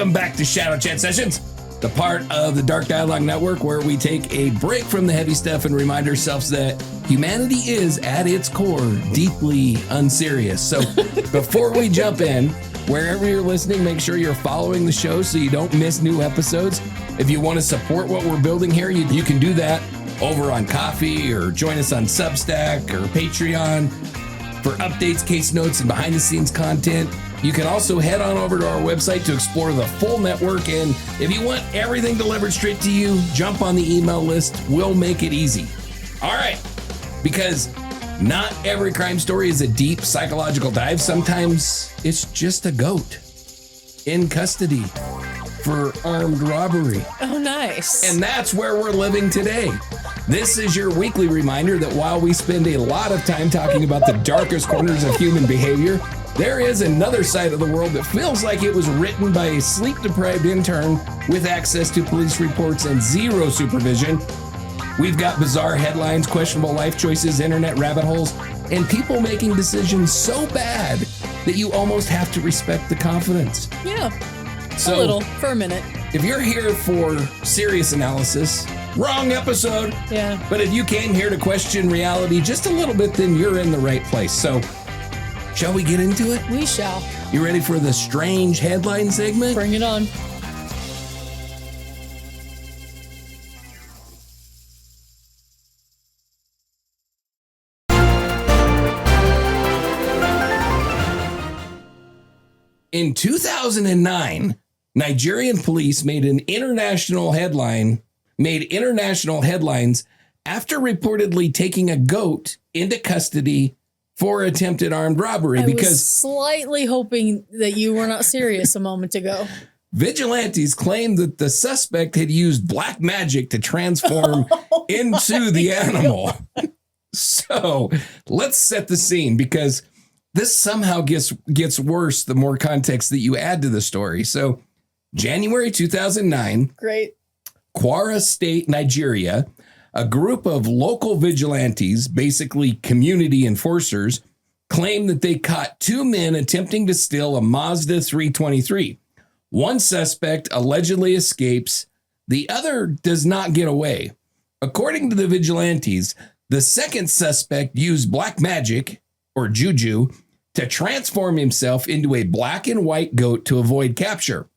Welcome back to Shadow Chat Sessions, the part of the Dark Dialogue Network where we take a break from the heavy stuff and remind ourselves that humanity is, at its core, deeply unserious. So before we jump in, wherever you're listening, make sure you're following the show so you don't miss new episodes. If you want to support what we're building here, you can do that over on Ko-fi or join us on Substack or Patreon for updates, case notes, and behind-the-scenes content. You can also head on over to our website to explore the full network. And if you want everything delivered straight to you, jump on the email list. We'll make it easy. All right. Because not every crime story is a deep psychological dive. Sometimes it's just a goat in custody for armed robbery. Oh, nice. And that's where we're living today. This is your weekly reminder that while we spend a lot of time talking about the darkest corners of human behavior, there is another side of the world that feels like it was written by a sleep-deprived intern with access to police reports and zero supervision. We've got bizarre headlines, questionable life choices, internet rabbit holes, and people making decisions so bad that you almost have to respect the confidence. Yeah, so, a little, for a minute. If you're here for serious analysis, wrong episode. Yeah. But if you came here to question reality just a little bit, then you're in the right place. So, shall we get into it? We shall. You ready for the strange headline segment? Bring it on. In 2009, Nigerian police made international headlines after reportedly taking a goat into custody for attempted armed robbery. I was slightly hoping that you were not serious a moment ago. Vigilantes claimed that the suspect had used black magic to transform into the animal. So let's set the scene, because this somehow gets worse the more context that you add to the story. So January 2009, great. Kwara State, Nigeria, a group of local vigilantes, basically community enforcers, claimed that they caught two men attempting to steal a Mazda 323. One suspect allegedly escapes. The other does not get away. According to the vigilantes, the second suspect used black magic, or juju, to transform himself into a black and white goat to avoid capture.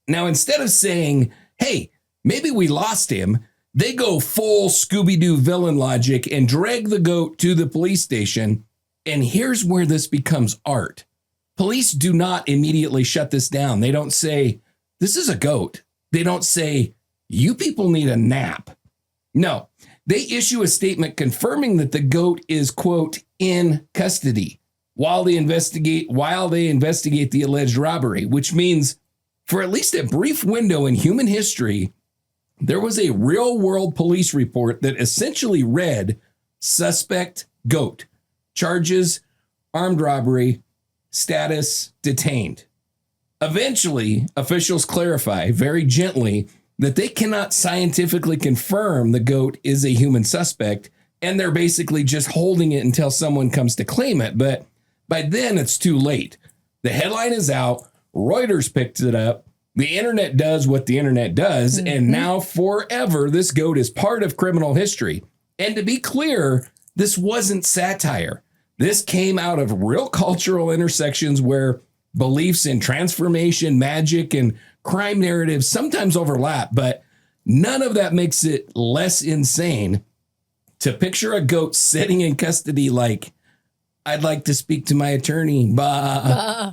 Now, instead of saying, hey, maybe we lost him, they go full Scooby-Doo villain logic and drag the goat to the police station. And here's where this becomes art. Police do not immediately shut this down. They don't say, this is a goat. They don't say, you people need a nap. No, they issue a statement confirming that the goat is, quote, in custody while they investigate the alleged robbery, which means for at least a brief window in human history, there was a real-world police report that essentially read, suspect goat, charges, armed robbery, status, detained. Eventually, officials clarify very gently that they cannot scientifically confirm the goat is a human suspect, and they're basically just holding it until someone comes to claim it. But by then, it's too late. The headline is out. Reuters picked it up. The internet does what the internet does, and now forever, this goat is part of criminal history. And to be clear, this wasn't satire. This came out of real cultural intersections where beliefs in transformation, magic, and crime narratives sometimes overlap, but none of that makes it less insane to picture a goat sitting in custody like, I'd like to speak to my attorney. Bah.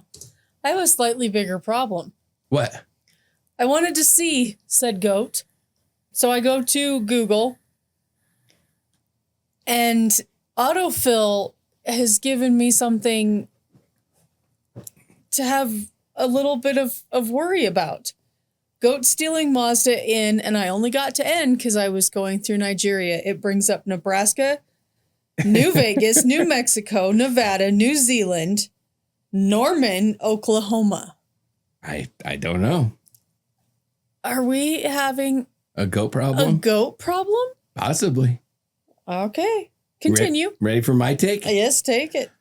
I have a slightly bigger problem. What? I wanted to see said goat. So I go to Google, and autofill has given me something to have a little bit of worry about. Goat stealing Mazda in, and I only got to N because I was going through Nigeria. It brings up Nebraska, New Vegas, New Mexico, Nevada, New Zealand, Norman, Oklahoma. I don't know. Are we having a goat problem? A goat problem? Possibly. Okay. Continue. Ready for my take? Yes, take it.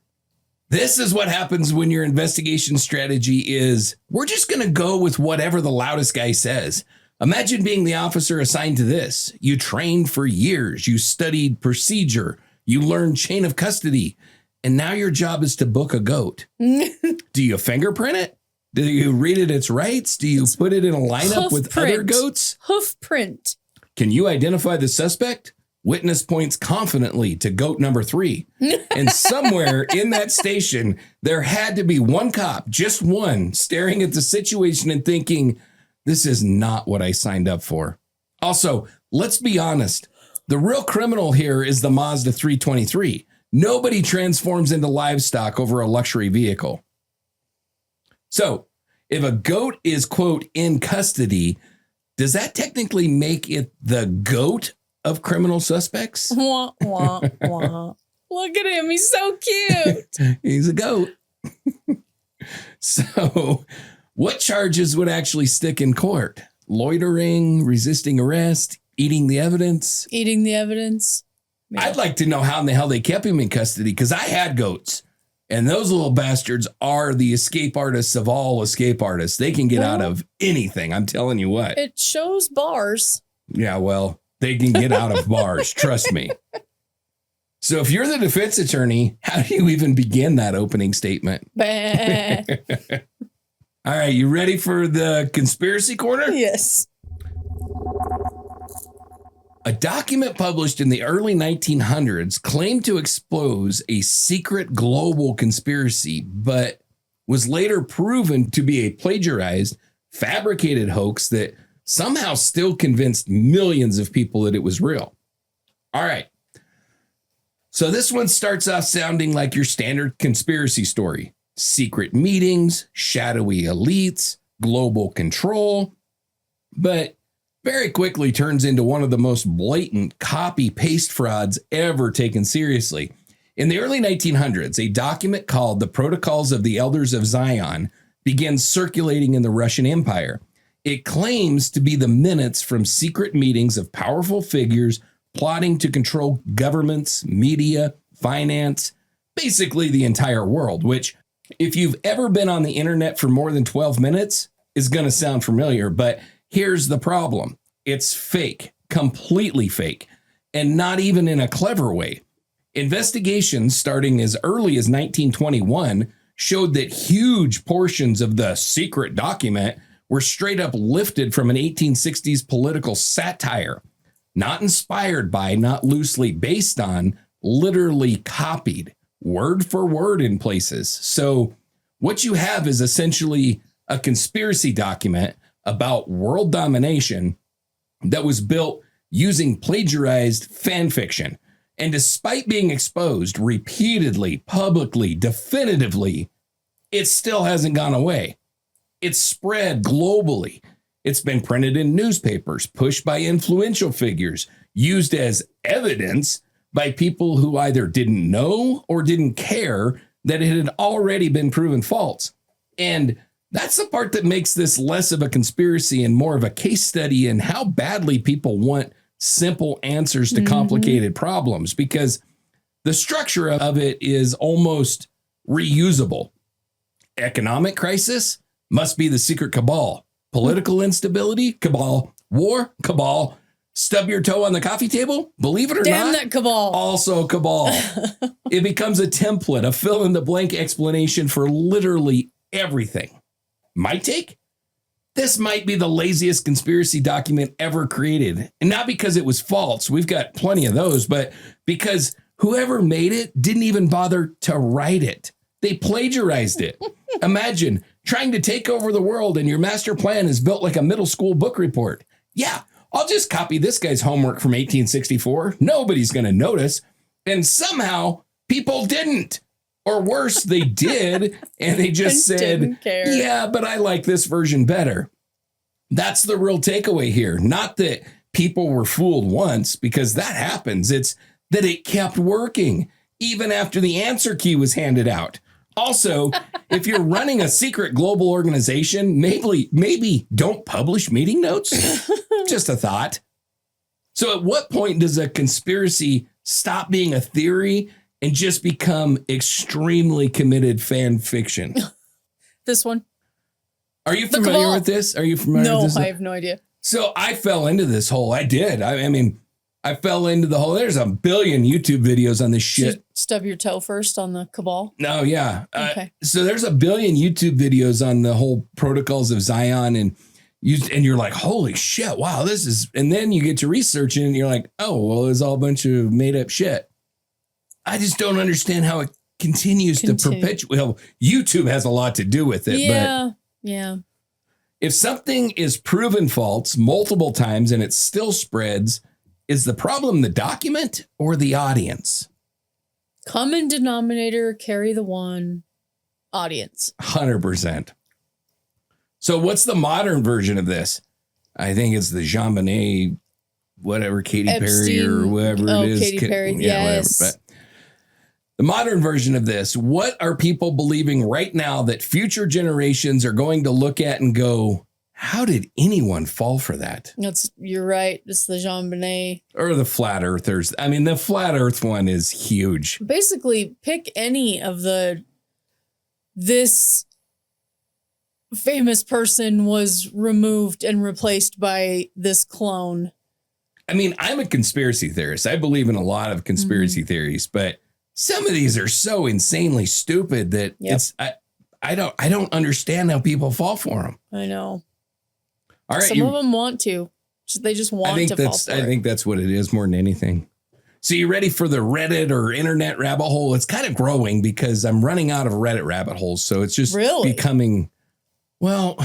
This is what happens when your investigation strategy is, we're just going to go with whatever the loudest guy says. Imagine being the officer assigned to this. You trained for years. You studied procedure. You learned chain of custody. And now your job is to book a goat. Do you fingerprint it? Do you read it its rights? Do you put it in a lineup with other goats? Hoof print. Can you identify the suspect? Witness points confidently to goat number 3. And somewhere in that station, there had to be one cop, just one, staring at the situation and thinking, this is not what I signed up for. Also, let's be honest. The real criminal here is the Mazda 323. Nobody transforms into livestock over a luxury vehicle. So if a goat is, quote, in custody, does that technically make it the goat of criminal suspects? Wah, wah, wah. Look at him. He's so cute. He's a goat. So what charges would actually stick in court? Loitering, resisting arrest, eating the evidence? Eating the evidence. Yeah. I'd like to know how in the hell they kept him in custody, because I had goats. And those little bastards are the escape artists of all escape artists. They can get out of anything. I'm telling you what. It shows bars. Yeah, well, they can get out of bars. Trust me. So if you're the defense attorney, how do you even begin that opening statement? All right, you ready for the conspiracy corner? Yes. A document published in the early 1900s claimed to expose a secret global conspiracy, but was later proven to be a plagiarized, fabricated hoax that somehow still convinced millions of people that it was real. All right. So this one starts off sounding like your standard conspiracy story. Secret meetings, shadowy elites, global control, but very quickly turns into one of the most blatant copy-paste frauds ever taken seriously. In the early 1900s, a document called the Protocols of the Elders of Zion began circulating in the Russian Empire. It claims to be the minutes from secret meetings of powerful figures plotting to control governments, media, finance, basically the entire world, which, if you've ever been on the internet for more than 12 minutes, is going to sound familiar, but here's the problem. It's fake, completely fake, and not even in a clever way. Investigations starting as early as 1921 showed that huge portions of the secret document were straight up lifted from an 1860s political satire, not inspired by, not loosely based on, literally copied, word for word in places. So what you have is essentially a conspiracy document about world domination that was built using plagiarized fan fiction. And despite being exposed repeatedly, publicly, definitively, it still hasn't gone away. It's spread globally. It's been printed in newspapers, pushed by influential figures, used as evidence by people who either didn't know or didn't care that it had already been proven false. And that's the part that makes this less of a conspiracy and more of a case study in how badly people want simple answers to complicated problems, because the structure of it is almost reusable. Economic crisis must be the secret cabal. Political instability, cabal. War, cabal. Stub your toe on the coffee table? Believe it or not. Damn that cabal. Also cabal. It becomes a template, a fill-in-the-blank explanation for literally everything. My take? This might be the laziest conspiracy document ever created. And not because it was false. We've got plenty of those, but because whoever made it didn't even bother to write it. They plagiarized it. Imagine trying to take over the world and your master plan is built like a middle school book report. Yeah, I'll just copy this guy's homework from 1864. Nobody's going to notice. And somehow people didn't. Or worse, they did, and they just said, yeah, but I like this version better. That's the real takeaway here. Not that people were fooled once, because that happens. It's that it kept working, even after the answer key was handed out. Also, if you're running a secret global organization, maybe don't publish meeting notes. Just a thought. So at what point does a conspiracy stop being a theory and just become extremely committed fan fiction. This one. Are you familiar with this? Are you familiar with this? No, I have no idea. So I fell into this hole. I did. I mean, I fell into the hole. There's a billion YouTube videos on this shit. Did you stub your toe first on the cabal? No, yeah. Okay. So there's a billion YouTube videos on the whole protocols of Zion, and you're like, holy shit, wow, this is. And then you get to researching, and you're like, oh, well, it's all a bunch of made up shit. I just don't understand how it continues to perpetuate. Well, YouTube has a lot to do with it. Yeah. But yeah. if something is proven false multiple times and it still spreads, is the problem the document or the audience? Common denominator, carry the one, audience. 100%. So what's the modern version of this? I think it's the Jean Bonnet, whatever, Katy Perry or whoever it is. Katy Perry, yes. Whatever. But the modern version of this, what are people believing right now that future generations are going to look at and go, how did anyone fall for that? You're right. It's the Jean Bonnet. Or the flat earthers. I mean, the flat earth one is huge. Basically, pick any of this famous person was removed and replaced by this clone. I mean, I'm a conspiracy theorist. I believe in a lot of conspiracy theories, but some of these are so insanely stupid that I don't understand how people fall for them. I know. All right, some of them want to. They just want to fall for it. I think that's what it is more than anything. So you ready for the Reddit or internet rabbit hole? It's kind of growing because I'm running out of Reddit rabbit holes. So it's just becoming, well,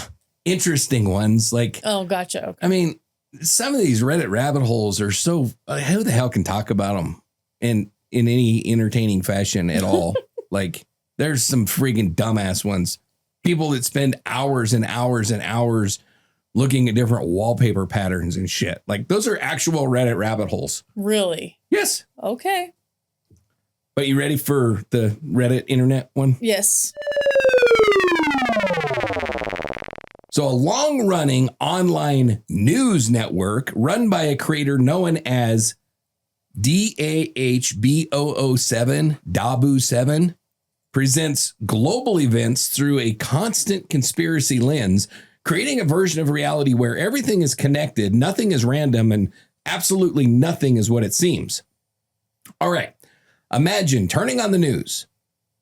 interesting ones. Like, oh, gotcha. Okay. I mean, some of these Reddit rabbit holes are so, who the hell can talk about them in any entertaining fashion at all? Like, there's some freaking dumbass ones. People that spend hours and hours and hours looking at different wallpaper patterns and shit. Like, those are actual Reddit rabbit holes. Really? Yes. Okay. But you ready for the Reddit internet one? Yes. So a long-running online news network run by a creator known as DAHBO07, Dabu7, presents global events through a constant conspiracy lens, creating a version of reality where everything is connected, nothing is random, and absolutely nothing is what it seems. All right, imagine turning on the news.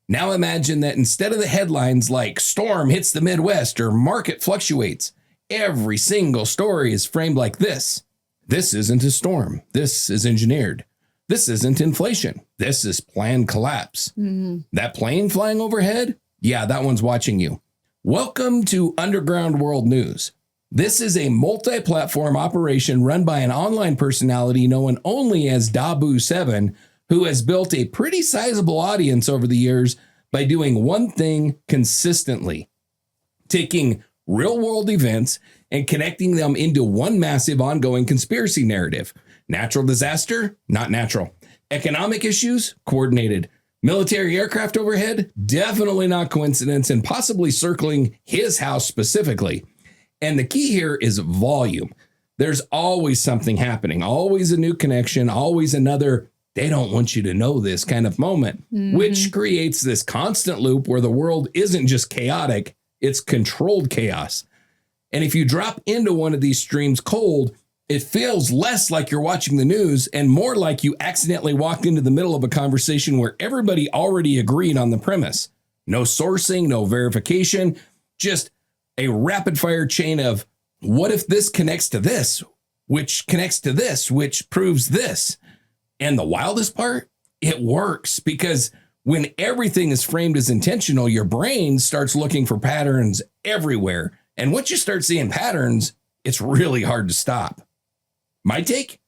Now imagine that instead of the headlines like storm hits the Midwest or market fluctuates, every single story is framed like this. This isn't a storm. This is engineered. This isn't inflation. This is planned collapse. Mm-hmm. That plane flying overhead? Yeah, that one's watching you. Welcome to Underground World News. This is a multi-platform operation run by an online personality known only as Dabu7, who has built a pretty sizable audience over the years by doing one thing consistently, taking real-world events and connecting them into one massive ongoing conspiracy narrative. Natural disaster? Not natural. Economic issues? Coordinated. Military aircraft overhead? Definitely not coincidence and possibly circling his house specifically. And the key here is volume. There's always something happening, always a new connection, always another, they don't want you to know this kind of moment, which creates this constant loop where the world isn't just chaotic, it's controlled chaos. And if you drop into one of these streams cold, it feels less like you're watching the news and more like you accidentally walked into the middle of a conversation where everybody already agreed on the premise. No sourcing, no verification, just a rapid fire chain of what if this connects to this, which connects to this, which proves this. And the wildest part, it works because when everything is framed as intentional, your brain starts looking for patterns everywhere. And once you start seeing patterns, it's really hard to stop. My take?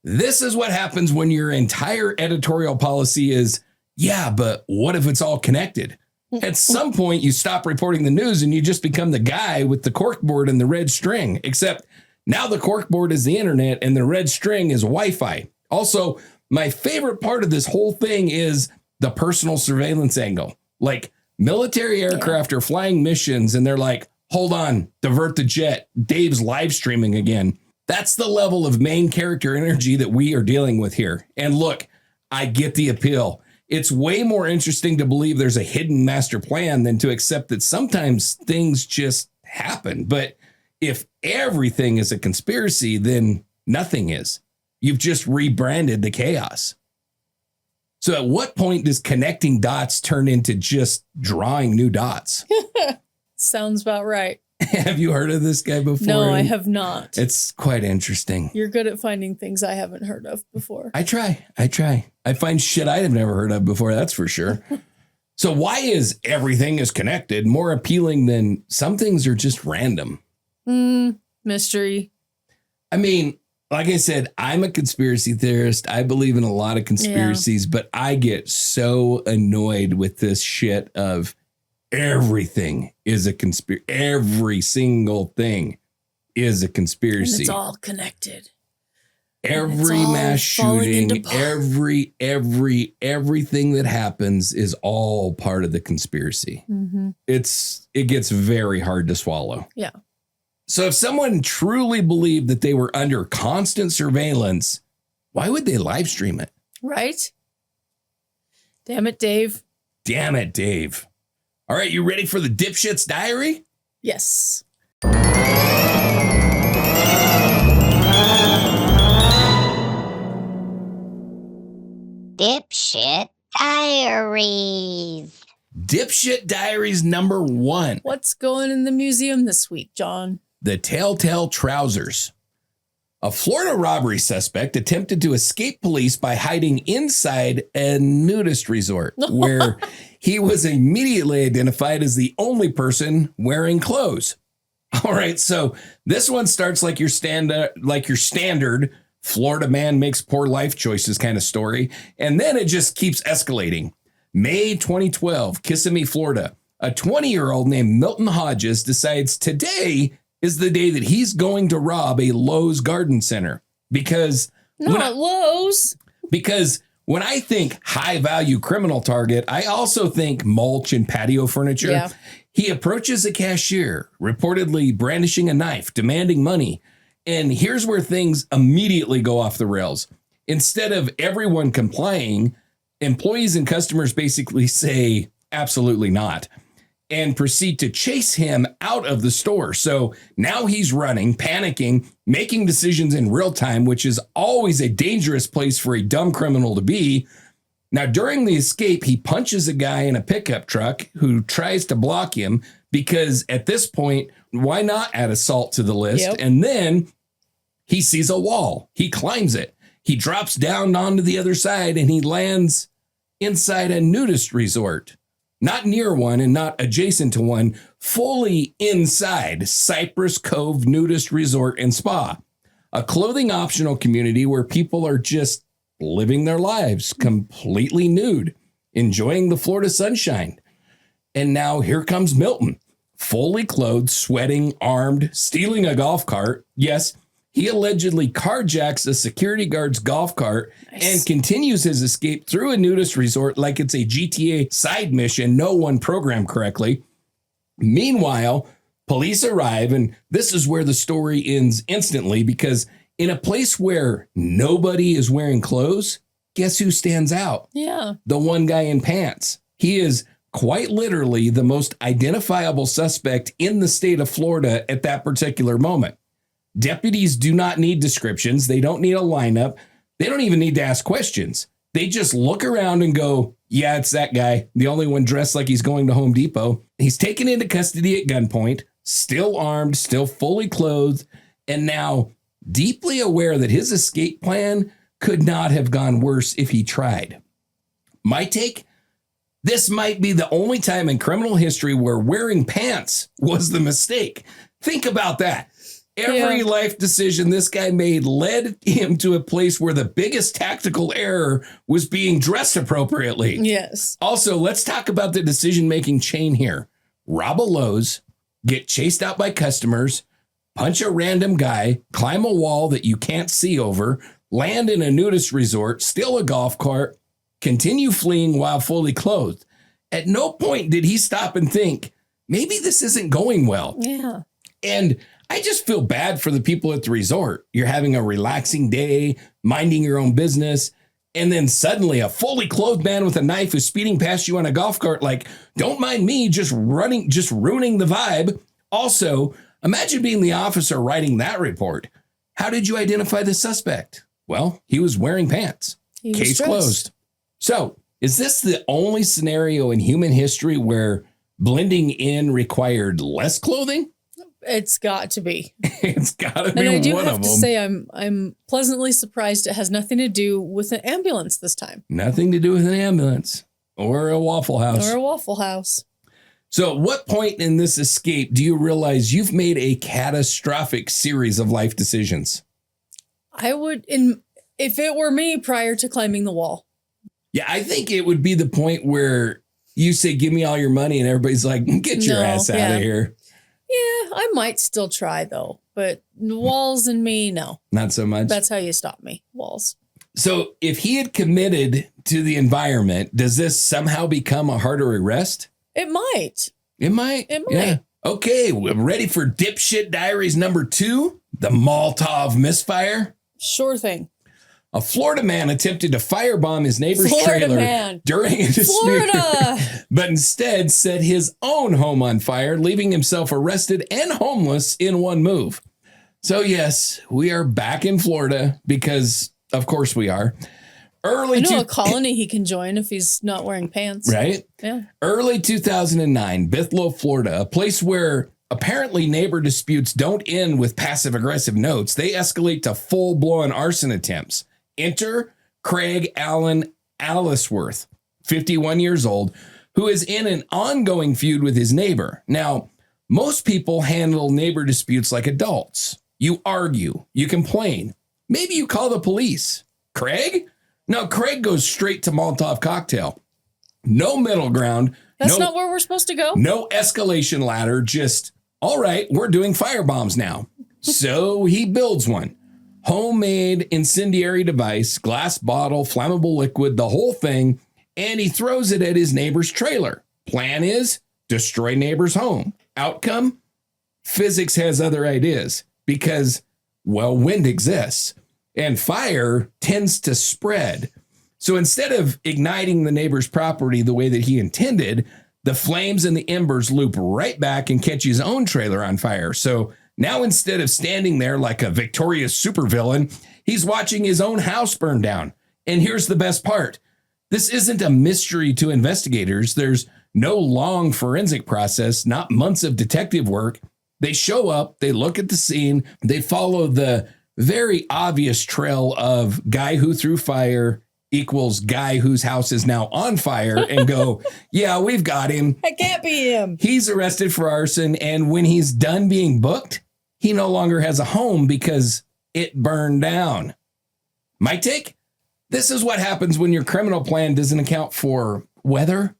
This is what happens when your entire editorial policy is, yeah, but what if it's all connected? At some point, you stop reporting the news and you just become the guy with the corkboard and the red string, except now the corkboard is the internet and the red string is Wi-Fi. Also, my favorite part of this whole thing is the personal surveillance angle. Like military aircraft are flying missions and they're like, hold on, divert the jet. Dave's live streaming again. That's the level of main character energy that we are dealing with here. And look, I get the appeal. It's way more interesting to believe there's a hidden master plan than to accept that sometimes things just happen. But if everything is a conspiracy, then nothing is. You've just rebranded the chaos. So at what point does connecting dots turn into just drawing new dots? Sounds about right. Have you heard of this guy before? No, I have not. It's quite interesting. You're good at finding things I haven't heard of before. I try. I find shit I'd have never heard of before, that's for sure. So why is everything is connected more appealing than some things are just random? Mystery. I mean, like I said, I'm a conspiracy theorist. I believe in a lot of conspiracies, but I get so annoyed with this shit of everything is a conspiracy. Every single thing is a conspiracy. And it's all connected. Every mass shooting, everything that happens is all part of the conspiracy. Mm-hmm. It gets very hard to swallow. Yeah. So if someone truly believed that they were under constant surveillance, why would they live stream it? Right? Damn it, Dave. Damn it, Dave. All right, you ready for the Dipshit's Diary? Yes. Dipshit Diaries. Dipshit Diaries number 1. What's going in the museum this week, John? The Telltale Trousers. A Florida robbery suspect attempted to escape police by hiding inside a nudist resort where he was immediately identified as the only person wearing clothes. All right, so this one starts like your standard Florida man makes poor life choices kind of story, and then it just keeps escalating. May 2012, Kissimmee, Florida. A 20-year-old named Milton Hodges decides today is the day that he's going to rob a Lowe's garden center because Lowe's. Because when I think high value criminal target, I also think mulch and patio furniture. Yeah. He approaches a cashier, reportedly brandishing a knife, demanding money. And here's where things immediately go off the rails. Instead of everyone complying, employees and customers basically say, absolutely not, and proceed to chase him out of the store. So now he's running, panicking, making decisions in real time, which is always a dangerous place for a dumb criminal to be. Now, during the escape, he punches a guy in a pickup truck who tries to block him because at this point, why not add assault to the list? Yep. And then he sees a wall. He climbs it. He drops down onto the other side and he lands inside a nudist resort. Not near one and not adjacent to one, fully inside Cypress Cove Nudist Resort and Spa, a clothing optional community where people are just living their lives completely nude, enjoying the Florida sunshine. And now here comes Milton, fully clothed, sweating, armed, stealing a golf cart. Yes, he allegedly carjacks a security guard's golf cart and continues his escape through a nudist resort like it's a GTA side mission no one programmed correctly. Meanwhile, police arrive, and this is where the story ends instantly because in a place where nobody is wearing clothes, guess who stands out? Yeah. The one guy in pants. He is quite literally the most identifiable suspect in the state of Florida at that particular moment. Deputies do not need descriptions. They don't need a lineup. They don't even need to ask questions. They just look around and go, yeah, it's that guy, the only one dressed like he's going to Home Depot. He's taken into custody at gunpoint, still armed, still fully clothed, and now deeply aware that his escape plan could not have gone worse if he tried. My take? This might be the only time in criminal history where wearing pants was the mistake. Think about that. Every life decision this guy made led him to a place where the biggest tactical error was being dressed appropriately. Yes. Also, let's talk about the decision-making chain here. Rob a Lowe's, get chased out by customers, punch a random guy, climb a wall that you can't see over, land in a nudist resort, steal a golf cart, continue fleeing while fully clothed. At no point did he stop and think, maybe this isn't going well. Yeah. And I just feel bad for the people at the resort. You're having a relaxing day, minding your own business, And then suddenly a fully clothed man with a knife is speeding past you on a golf cart. Like, don't mind me just ruining the vibe. Also, imagine being the officer writing that report. How did you identify the suspect? Well, he was wearing pants. Case closed. So, is this the only scenario in human history where blending in required less clothing? It's got to be. It's got to be and I do one have of to them. say I'm pleasantly surprised it has nothing to do with an ambulance this time. Nothing to do with an ambulance or a Waffle House. Or a Waffle House. So at what point in this escape do you realize you've made a catastrophic series of life decisions? I would, if it were me, prior to climbing the wall. Yeah, I think it would be the point where you say, give me all your money, and everybody's like, get your ass out of here. Yeah, I might still try, though. But walls and me, no. Not so much. That's how you stop me, walls. So if he had committed to the environment, does this somehow become a harder arrest? It might. It might. Yeah. Okay, we're ready for Dipshit Diaries number 2, the Molotov misfire. Sure thing. A Florida man attempted to firebomb his neighbor's trailer during a dispute, but instead set his own home on fire, leaving himself arrested and homeless in one move. So yes, we are back in Florida because, of course, we are. I know a colony he can join if he's not wearing pants. Right? Yeah. Early 2009, Bithlo, Florida, a place where apparently neighbor disputes don't end with passive-aggressive notes. They escalate to full-blown arson attempts. Enter Craig Allen Allisworth, 51 years old, who is in an ongoing feud with his neighbor. Now, most people handle neighbor disputes like adults. You argue, you complain, maybe you call the police. Craig? No, Craig goes straight to Molotov cocktail. No middle ground. That's not where we're supposed to go. No escalation ladder. Just, all right, we're doing firebombs now. So he builds one. Homemade incendiary device, glass bottle, flammable liquid, the whole thing. And he throws it at his neighbor's trailer. Plan is destroy neighbor's home. Outcome? Physics has other ideas because, well, wind exists and fire tends to spread. So instead of igniting the neighbor's property the way that he intended, the flames and the embers loop right back and catch his own trailer on fire. So now instead of standing there like a victorious supervillain, he's watching his own house burn down. And here's the best part. This isn't a mystery to investigators. There's no long forensic process, not months of detective work. They show up, they look at the scene, they follow the very obvious trail of guy who threw fire equals guy whose house is now on fire and go, yeah, we've got him. It can't be him. He's arrested for arson. And when he's done being booked, he no longer has a home because it burned down. My take? This is what happens when your criminal plan doesn't account for weather.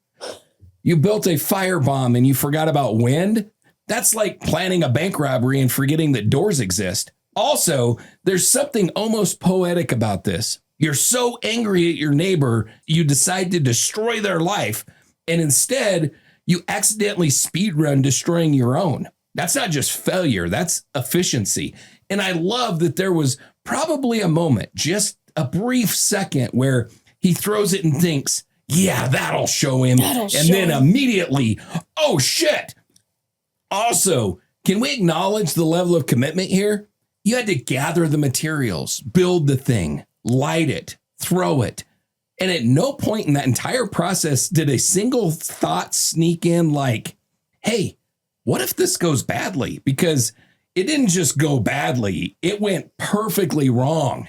You built a firebomb and you forgot about wind. That's like planning a bank robbery and forgetting that doors exist. Also, there's something almost poetic about this. You're so angry at your neighbor, you decide to destroy their life, and instead, you accidentally speedrun destroying your own. That's not just failure, that's efficiency. And I love that there was probably a moment, just a brief second, where he throws it and thinks, yeah, that'll show him. Then immediately, oh shit. Also, can we acknowledge the level of commitment here? You had to gather the materials, build the thing, light it, throw it. And at no point in that entire process did a single thought sneak in like, hey, what if this goes badly? Because it didn't just go badly, it went perfectly wrong.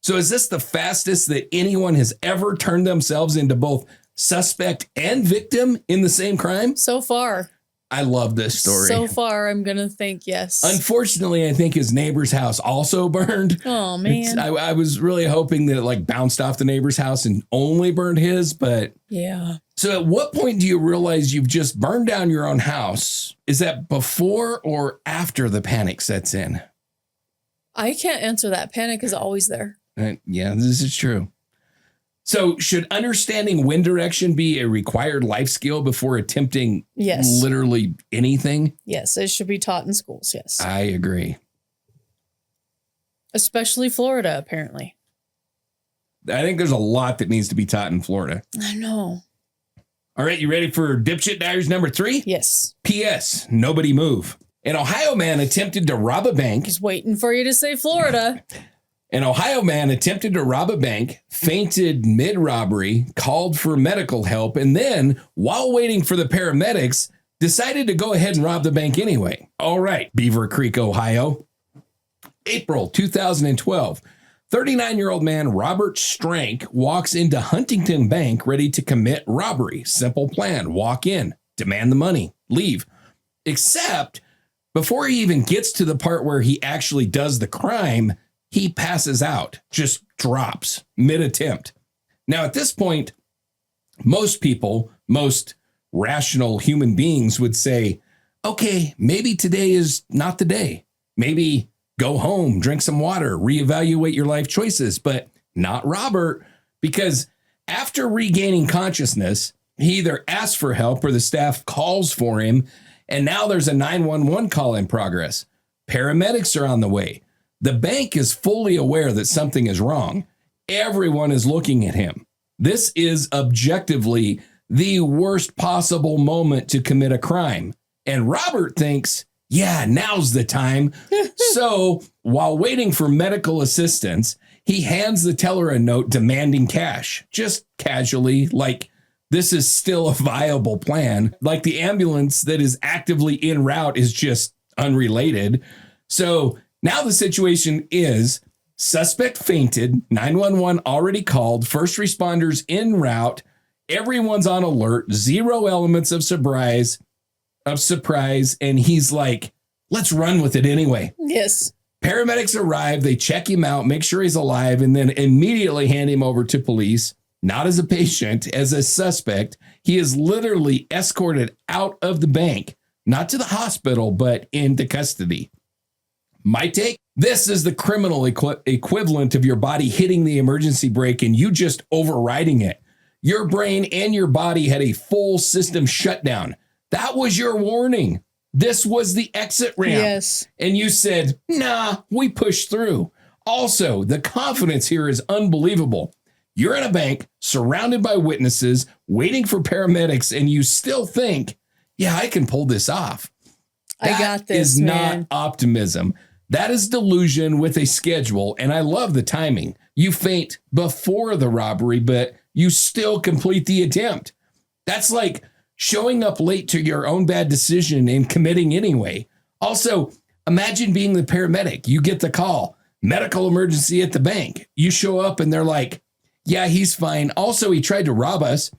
So is this the fastest that anyone has ever turned themselves into both suspect and victim in the same crime? So far. I love this story. So far, I'm going to think yes. Unfortunately, I think his neighbor's house also burned. Oh, man. I was really hoping that it like bounced off the neighbor's house and only burned his, but yeah. So at what point do you realize you've just burned down your own house? Is that before or after the panic sets in? I can't answer that. Panic is always there. Yeah, this is true. So should understanding wind direction be a required life skill before attempting literally anything? Yes, it should be taught in schools, yes. I agree. Especially Florida, apparently. I think there's a lot that needs to be taught in Florida. I know. All right, you ready for Dipshit Diaries number 3? Yes. P.S. Nobody move. An Ohio man attempted to rob a bank. Just waiting for you to say Florida. An Ohio man attempted to rob a bank, fainted mid-robbery, called for medical help, and then, while waiting for the paramedics, decided to go ahead and rob the bank anyway. All right, Beaver Creek, Ohio. April 2012. 39-year-old man Robert Strank walks into Huntington Bank ready to commit robbery. Simple plan. Walk in, demand the money, leave. Except before he even gets to the part where he actually does the crime, he passes out, just drops mid-attempt. Now, at this point, most people, most rational human beings would say, okay, maybe today is not the day. Maybe go home, drink some water, reevaluate your life choices, but not Robert, because after regaining consciousness, he either asks for help or the staff calls for him, and now there's a 911 call in progress. Paramedics are on the way. The bank is fully aware that something is wrong. Everyone is looking at him. This is objectively the worst possible moment to commit a crime. And Robert thinks, yeah, now's the time. So while waiting for medical assistance, he hands the teller a note demanding cash, just casually, like this is still a viable plan. Like the ambulance that is actively en route is just unrelated. So now the situation is suspect fainted, 911 already called, first responders en route, everyone's on alert, 0 elements of surprise, and he's like, let's run with it anyway. Yes. Paramedics arrive, they check him out, make sure he's alive, and then immediately hand him over to police, not as a patient, as a suspect. He is literally escorted out of the bank, not to the hospital, but into custody. My take, this is the criminal equivalent of your body hitting the emergency brake and you just overriding it. Your brain and your body had a full system shutdown. That was your warning. This was the exit ramp. Yes. And you said, nah, we pushed through. Also, the confidence here is unbelievable. You're in a bank surrounded by witnesses waiting for paramedics and you still think, yeah, I can pull this off. I got this, is man. not optimism. That is delusion with a schedule. And I love the timing. You faint before the robbery, but you still complete the attempt. That's like showing up late to your own bad decision and committing anyway. Also, imagine being the paramedic. You get the call, medical emergency at the bank. You show up and they're like, yeah, he's fine. Also, he tried to rob us.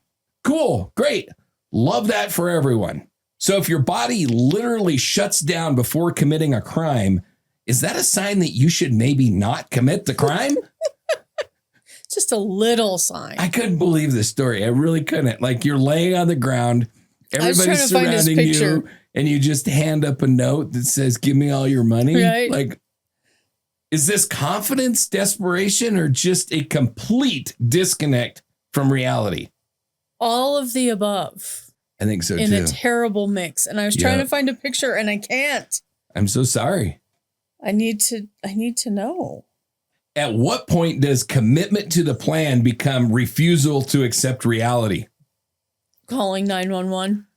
Cool. Great. Love that for everyone. So if your body literally shuts down before committing a crime, is that a sign that you should maybe not commit the crime? Just a little sign. I couldn't believe this story. I really couldn't. Like you're laying on the ground, everybody's surrounding you, and you just hand up a note that says, give me all your money. Right. Like, is this confidence, desperation, or just a complete disconnect from reality? All of the above. I think so, in too. a terrible mix. And I was trying to find a picture and I can't. I'm so sorry. I need to know. At what point does commitment to the plan become refusal to accept reality? Calling 911.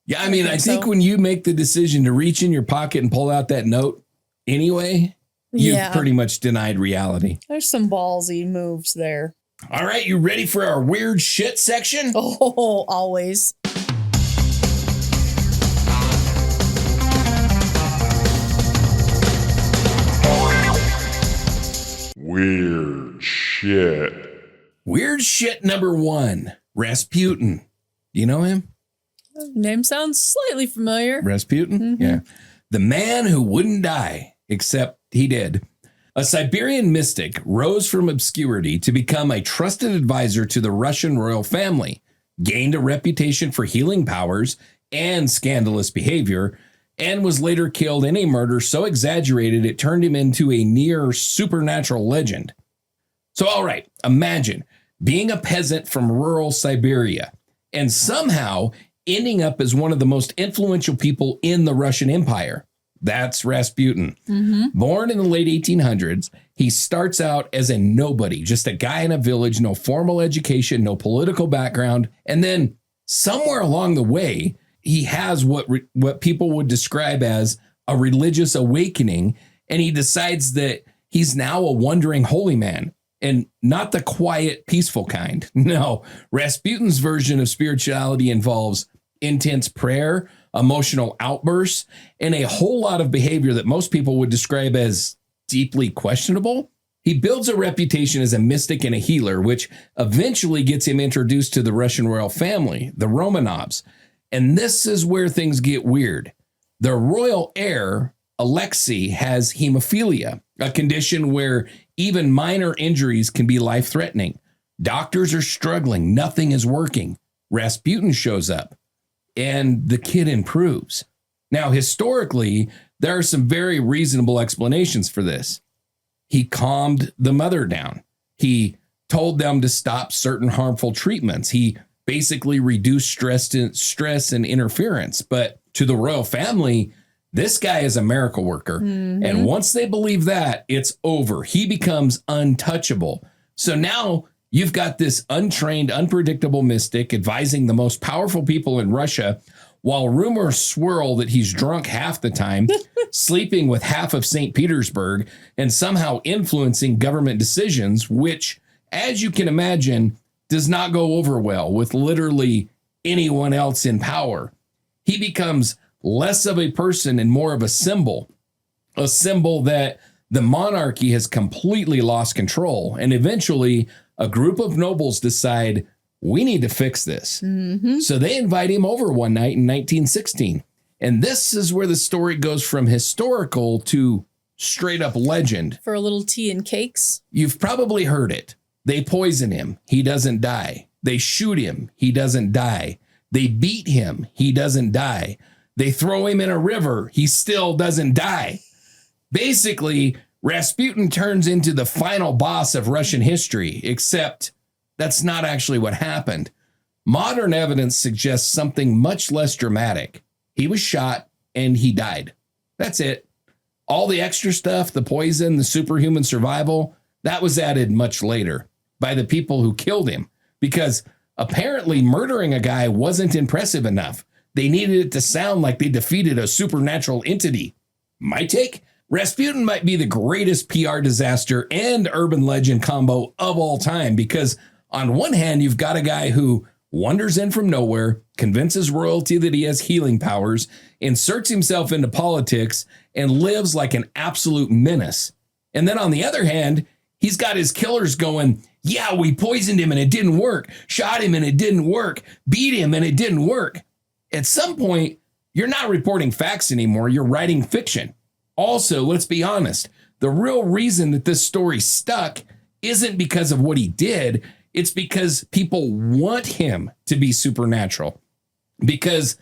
Yeah, I mean, I think when you make the decision to reach in your pocket and pull out that note anyway, you've pretty much denied reality. There's some ballsy moves there. All right, you ready for our weird shit section? Oh, always. Weird shit. Weird shit number 1, Rasputin. Do you know him? Name sounds slightly familiar. Rasputin? Mm-hmm. Yeah. The man who wouldn't die, except he did. A Siberian mystic rose from obscurity to become a trusted advisor to the Russian royal family, gained a reputation for healing powers and scandalous behavior, and was later killed in a murder so exaggerated it turned him into a near supernatural legend. So, all right, imagine being a peasant from rural Siberia and somehow ending up as one of the most influential people in the Russian Empire. That's Rasputin. Mm-hmm. Born in the late 1800s, He starts out as a nobody, just a guy in a village, no formal education, no political background. And then somewhere along the way, he has what people would describe as a religious awakening. And he decides that he's now a wandering holy man, and not the quiet, peaceful kind. No, Rasputin's version of spirituality involves intense prayer, emotional outbursts, and a whole lot of behavior that most people would describe as deeply questionable. He builds a reputation as a mystic and a healer, which eventually gets him introduced to the Russian royal family, the Romanovs. And this is where things get weird. The royal heir, Alexei, has hemophilia, a condition where even minor injuries can be life-threatening. Doctors are struggling. Nothing is working. Rasputin shows up, and the kid improves. Now, historically, there are some very reasonable explanations for this. He calmed the mother down. He told them to stop certain harmful treatments. He basically reduced stress and interference. But to the royal family, this guy is a miracle worker. Mm-hmm. And once they believe that, it's over. He becomes untouchable. So now you've got this untrained, unpredictable mystic advising the most powerful people in Russia, while rumors swirl that he's drunk half the time, sleeping with half of St. Petersburg, and somehow influencing government decisions, which, as you can imagine, does not go over well with literally anyone else in power. He becomes less of a person and more of a symbol that the monarchy has completely lost control. And eventually, a group of nobles decide, we need to fix this. Mm-hmm. So they invite him over one night in 1916. And this is where the story goes from historical to straight up legend. For a little tea and cakes. You've probably heard it. They poison him. He doesn't die. They shoot him. He doesn't die. They beat him. He doesn't die. They throw him in a river. He still doesn't die. Basically, Rasputin turns into the final boss of Russian history, except that's not actually what happened. Modern evidence suggests something much less dramatic. He was shot and he died. That's it. All the extra stuff, the poison, the superhuman survival, that was added much later by the people who killed him, because apparently murdering a guy wasn't impressive enough. They needed it to sound like they defeated a supernatural entity. My take? Rasputin might be the greatest PR disaster and urban legend combo of all time, because on one hand, you've got a guy who wanders in from nowhere, convinces royalty that he has healing powers, inserts himself into politics, and lives like an absolute menace. And then on the other hand, he's got his killers going, yeah, we poisoned him and it didn't work, shot him and it didn't work, beat him and it didn't work. At some point, you're not reporting facts anymore, you're writing fiction. Also, let's be honest, the real reason that this story stuck isn't because of what he did, it's because people want him to be supernatural. Because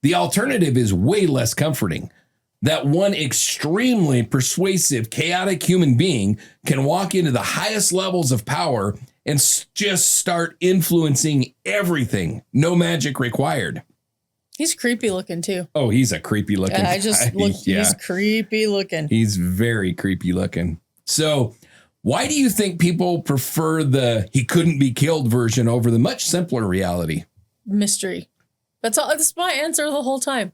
the alternative is way less comforting. That one extremely persuasive, chaotic human being can walk into the highest levels of power and just start influencing everything. No magic required. He's creepy looking too. Oh, he's a creepy looking guy. I just look, yeah. He's creepy looking. He's very creepy looking. So why do you think people prefer the he couldn't be killed version over the much simpler reality? Mystery. That's all. That's my answer the whole time.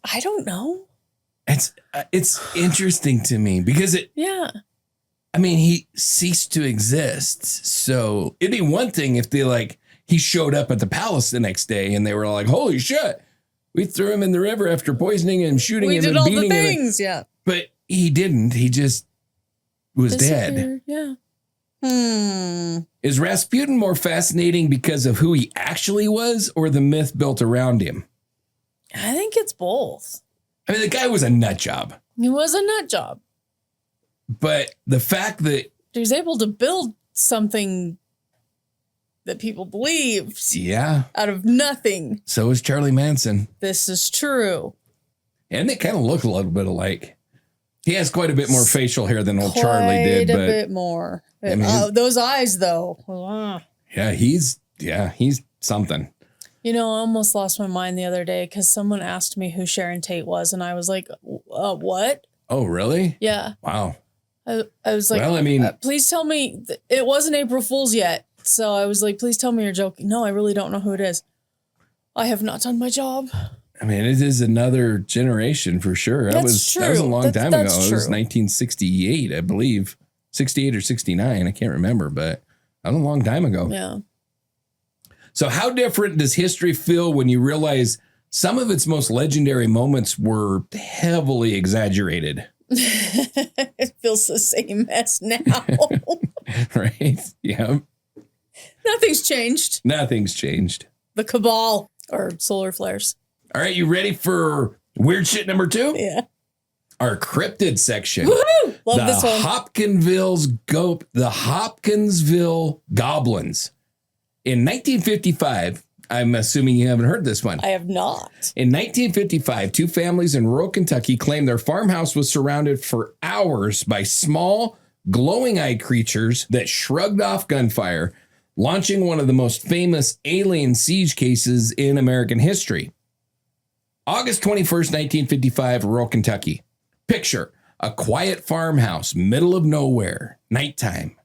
I don't know. It's interesting to me because he ceased to exist. So it'd be one thing if he showed up at the palace the next day and they were like, holy shit, we threw him in the river after poisoning and shooting him and beating him. We did all the things, yeah. But he didn't. He just was dead. Yeah. Is Rasputin more fascinating because of who he actually was or the myth built around him? I think it's both. I mean, the guy was a nut job. He was a nut job. But the fact that he was able to build something that people believed out of nothing. So is Charlie Manson. This is true. And they kind of look a little bit alike. He has quite a bit more facial hair than old Charlie did. Quite a bit more. I mean, those eyes, though. Yeah, he's something. You know, I almost lost my mind the other day because someone asked me who Sharon Tate was, and I was like, what? Oh, really? Yeah. Wow. I was like, well, I mean, please tell me it wasn't April Fool's yet. So I was like, please tell me you're joking. No, I really don't know who it is. I have not done my job. I mean, it is another generation for sure. That was a long time ago. It was 1968, I believe. 68 or 69. I can't remember, but that was a long time ago. Yeah. So how different does history feel when you realize some of its most legendary moments were heavily exaggerated? It feels the same as now. Right? Yeah. Nothing's changed. Nothing's changed. The cabal or solar flares. All right, you ready for weird shit number 2? Yeah. Our cryptid section. Woohoo! Love this one. The Hopkinsville Goblins. In 1955, I'm assuming you haven't heard this one. I have not. In 1955, 2 families in rural Kentucky claimed their farmhouse was surrounded for hours by small, glowing-eyed creatures that shrugged off gunfire, launching one of the most famous alien siege cases in American history. August 21st, 1955, rural Kentucky. Picture a quiet farmhouse, middle of nowhere, nighttime.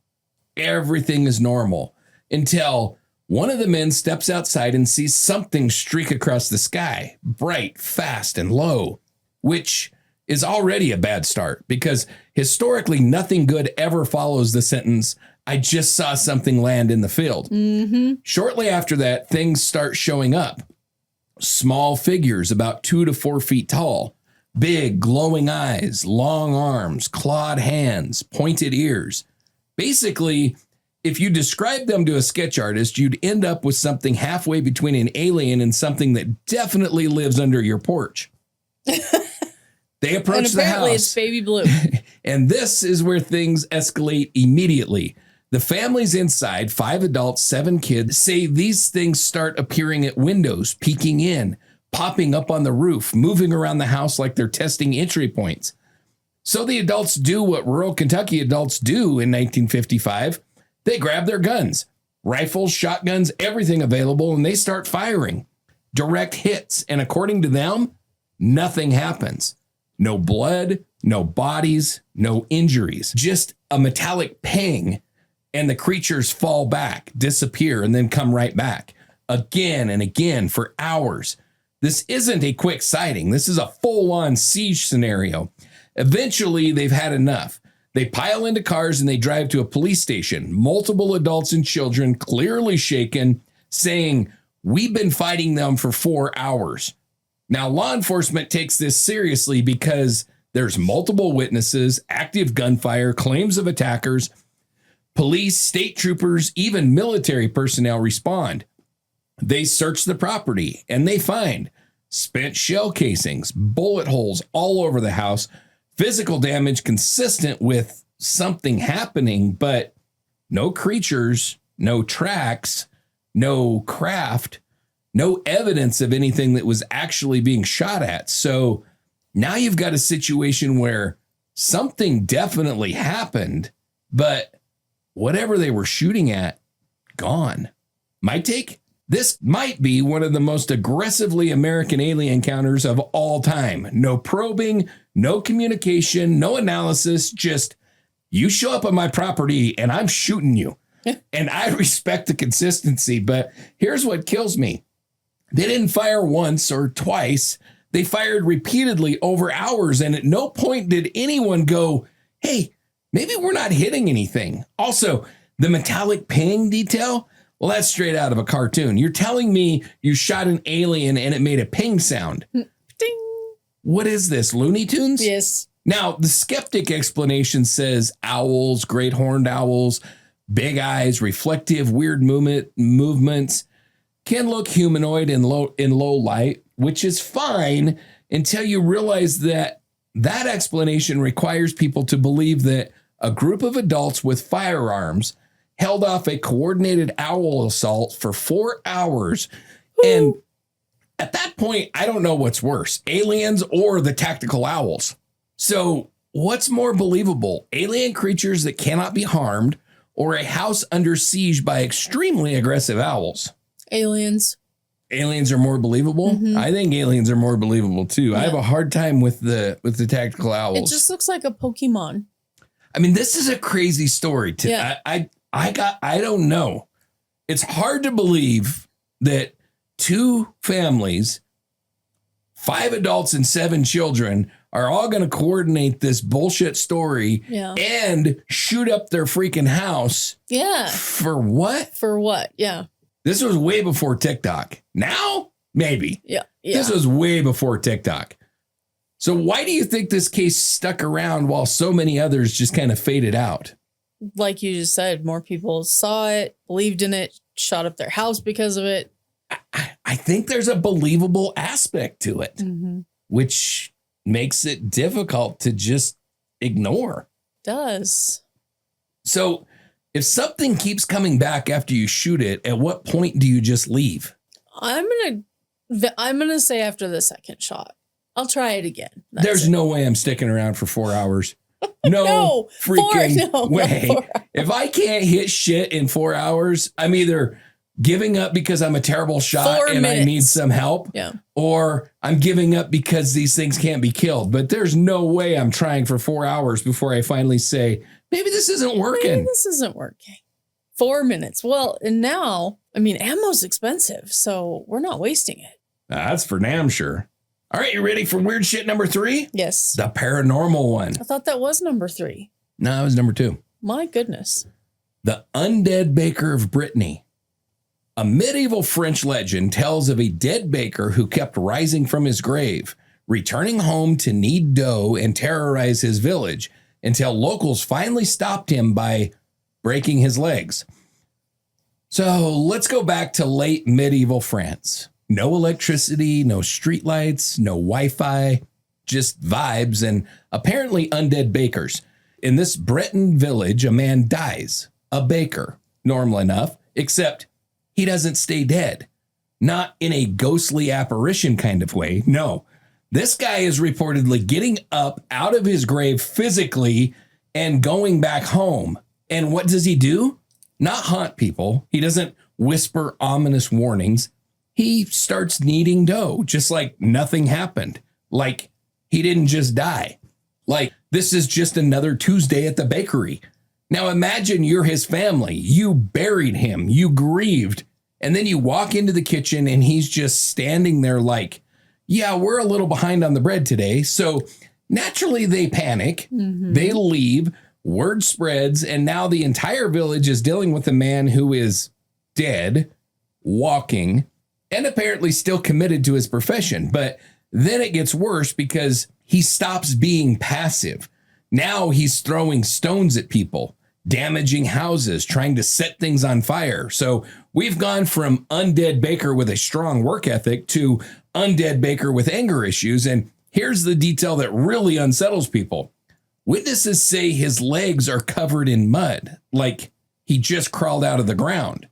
Everything is normal until one of the men steps outside and sees something streak across the sky, bright, fast, and low, which is already a bad start because historically nothing good ever follows the sentence, I just saw something land in the field. Mm-hmm. Shortly after that, things start showing up. Small figures about 2 to 4 feet tall, big glowing eyes, long arms, clawed hands, pointed ears. Basically, if you describe them to a sketch artist, you'd end up with something halfway between an alien and something that definitely lives under your porch. They approach the house. And apparently it's baby blue. And this is where things escalate immediately. The families inside, 5 adults, 7 kids, say these things start appearing at windows, peeking in, popping up on the roof, moving around the house like they're testing entry points. So the adults do what rural Kentucky adults do in 1955. They grab their guns, rifles, shotguns, everything available, and they start firing. Direct hits, and according to them, nothing happens. No blood, no bodies, no injuries, just a metallic ping, and the creatures fall back, disappear, and then come right back again and again for hours. This isn't a quick sighting. This is a full-on siege scenario. Eventually, they've had enough. They pile into cars and they drive to a police station. Multiple adults and children, clearly shaken, saying, "We've been fighting them for 4 hours." Now, law enforcement takes this seriously because there's multiple witnesses, active gunfire, claims of attackers. Police, state troopers, even military personnel respond. They search the property and they find spent shell casings, bullet holes all over the house, physical damage consistent with something happening, but no creatures, no tracks, no craft, no evidence of anything that was actually being shot at. So now you've got a situation where something definitely happened, but whatever they were shooting at, gone. My take? This might be one of the most aggressively American alien encounters of all time. No probing, no communication, no analysis, just you show up on my property and I'm shooting you. And I respect the consistency, but here's what kills me. They didn't fire once or twice. They fired repeatedly over hours, and at no point did anyone go, hey, maybe we're not hitting anything. Also, the metallic ping detail, well, that's straight out of a cartoon. You're telling me you shot an alien and it made a ping sound. Ding. What is this, Looney Tunes? Yes. Now, the skeptic explanation says owls, great horned owls, big eyes, reflective, weird movements, can look humanoid in low light, which is fine until you realize that that explanation requires people to believe that a group of adults with firearms held off a coordinated owl assault for 4 hours. Ooh. And at that point, I don't know what's worse, aliens or the tactical owls. So what's more believable, alien creatures that cannot be harmed or a house under siege by extremely aggressive owls? Aliens. Aliens are more believable? Mm-hmm. I think aliens are more believable too. Yeah. I have a hard time with the tactical owls. It just looks like a Pokemon. I mean, this is a crazy story. Yeah. I don't know. It's hard to believe that 2 families, 5 adults and 7 children are all going to coordinate this bullshit story and shoot up their freaking house. Yeah. For what? For what? Yeah. This was way before TikTok. Now, maybe. Yeah. This was way before TikTok. So why do you think this case stuck around while so many others just kind of faded out? Like you just said, more people saw it, believed in it, shot up their house because of it. I think there's a believable aspect to it, which makes it difficult to just ignore. Does. So if something keeps coming back after you shoot it, at what point do you just leave? I'm gonna say after the second shot. I'll try it again. There's no way I'm sticking around for 4 hours. No freaking way. If I can't hit shit in 4 hours, I'm either giving up because I'm a terrible shot 4 and minutes. I need some help, or I'm giving up because these things can't be killed. But there's no way I'm trying for 4 hours before I finally say, maybe this isn't working. 4 minutes. Well, and now, I mean, ammo's expensive, so we're not wasting it. That's for damn sure. All right, you ready for weird shit number 3? Yes. The paranormal one. I thought that was number 3. No, it was number 2. My goodness. The undead baker of Brittany. A medieval French legend tells of a dead baker who kept rising from his grave, returning home to knead dough and terrorize his village until locals finally stopped him by breaking his legs. So let's go back to late medieval France. No electricity, no streetlights, no Wi-Fi, just vibes and apparently undead bakers. In this Breton village, a man dies, a baker, normal enough, except he doesn't stay dead. Not in a ghostly apparition kind of way. No, this guy is reportedly getting up out of his grave physically and going back home. And what does he do? Not haunt people. He doesn't whisper ominous warnings. He starts kneading dough, just like nothing happened. Like he didn't just die. Like this is just another Tuesday at the bakery. Now imagine you're his family. You buried him. You grieved. And then you walk into the kitchen and he's just standing there like, yeah, we're a little behind on the bread today. So naturally they panic. They leave. Word spreads. And now the entire village is dealing with a man who is dead, walking, and apparently still committed to his profession. But then it gets worse because he stops being passive. Now he's throwing stones at people, damaging houses, trying to set things on fire. So we've gone from undead baker with a strong work ethic to undead baker with anger issues. And here's the detail that really unsettles people. Witnesses say his legs are covered in mud, like he just crawled out of the ground.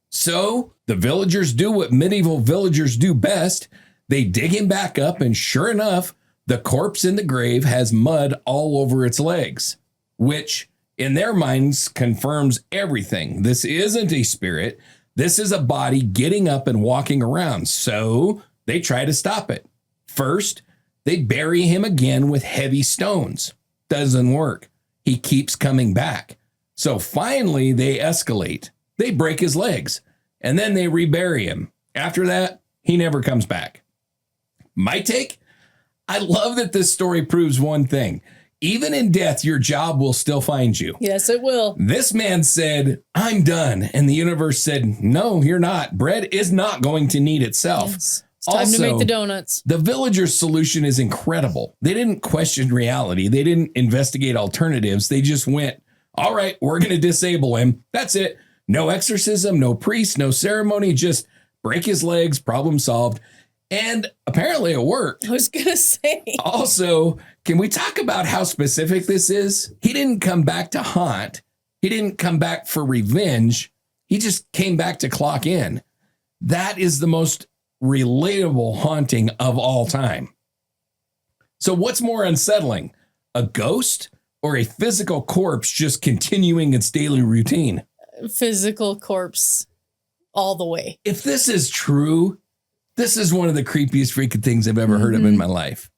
So the villagers do what medieval villagers do best. They dig him back up, and sure enough, the corpse in the grave has mud all over its legs, which in their minds confirms everything. This isn't a spirit. This is a body getting up and walking around. So they try to stop it. First, they bury him again with heavy stones. Doesn't work. He keeps coming back. So finally, they escalate. They break his legs, and then they rebury him. After that, he never comes back. My take? I love that this story proves one thing. Even in death, your job will still find you. Yes, it will. This man said, I'm done. And the universe said, no, you're not. Bread is not going to knead itself. Yes. It's time to make the donuts. The villagers' solution is incredible. They didn't question reality. They didn't investigate alternatives. They just went, all right, we're going to disable him. That's it. No exorcism, no priest, no ceremony, just break his legs, problem solved. And apparently it worked. I was going to say. Also, can we talk about how specific this is? He didn't come back to haunt. He didn't come back for revenge. He just came back to clock in. That is the most relatable haunting of all time. So what's more unsettling, a ghost or a physical corpse just continuing its daily routine? Physical corpse all the way. If this is true, this is one of the creepiest freaking things I've ever heard of in my life.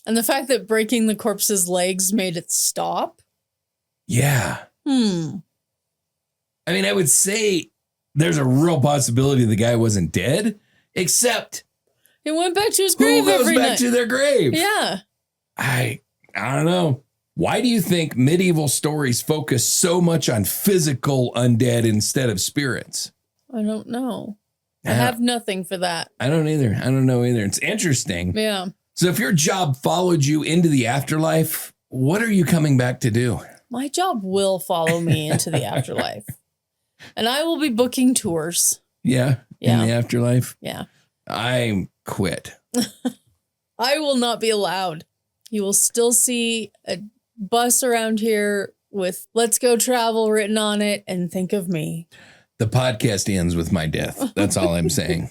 And the fact that breaking the corpse's legs made it stop. Yeah. Hmm. I mean, I would say there's a real possibility the guy wasn't dead, except He went back to his who grave goes every back night. to their grave? Yeah. I don't know. Why do you think medieval stories focus so much on physical undead instead of spirits? I don't know. I have nothing for that. I don't either. I don't know either. It's interesting. Yeah. So if your job followed you into the afterlife, what are you coming back to do? My job will follow me into the afterlife. And I will be booking tours. Yeah. Yeah. In the afterlife? Yeah. I quit. I will not be allowed. You will still see a bus around here with "Let's Go Travel" written on it, and think of me. The podcast ends with my death. That's all I'm saying.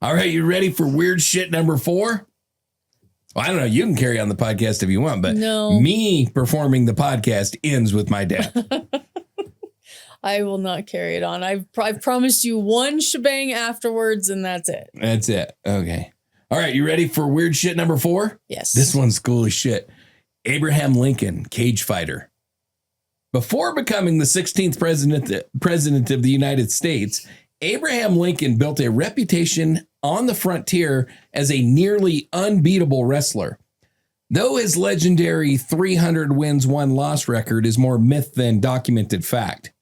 All right, you ready for weird shit number 4? Well, I don't know. You can carry on the podcast if you want, but No. me performing the podcast ends with my death. I will not carry it on. I've promised you one shebang afterwards, and that's it. That's it. Okay. All right, you ready for weird shit number 4? Yes. This one's cool as shit. Abraham Lincoln, cage fighter. Before becoming the 16th president of the United States, Abraham Lincoln built a reputation on the frontier as a nearly unbeatable wrestler. Though his legendary 300 wins, 1 loss record is more myth than documented fact.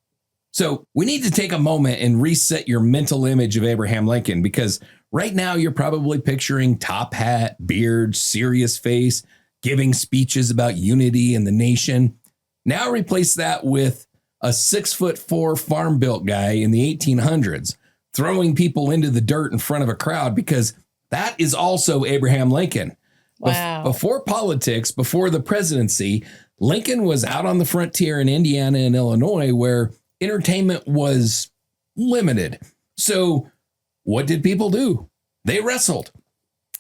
So we need to take a moment and reset your mental image of Abraham Lincoln, because right now you're probably picturing top hat, beard, serious face, giving speeches about unity and the nation. Now replace that with a 6'4" farm built guy in the 1800s, throwing people into the dirt in front of a crowd, because that is also Abraham Lincoln. Wow. Before politics, before the presidency, Lincoln was out on the frontier in Indiana and Illinois, where entertainment was limited. So what did people do? They wrestled.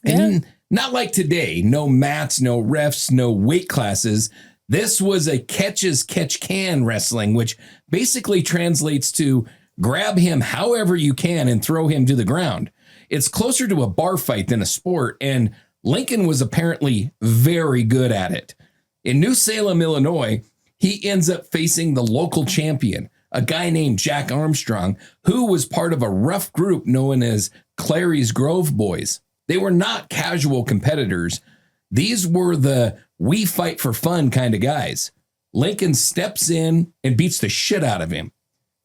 And not like today, no mats, no refs, no weight classes. This was a catch-as-catch-can wrestling, which basically translates to grab him however you can and throw him to the ground. It's closer to a bar fight than a sport, and Lincoln was apparently very good at it. In New Salem, Illinois, he ends up facing the local champion, a guy named Jack Armstrong, who was part of a rough group known as Clary's Grove Boys. They were not casual competitors. These were the we fight for fun kind of guys. Lincoln steps in and beats the shit out of him.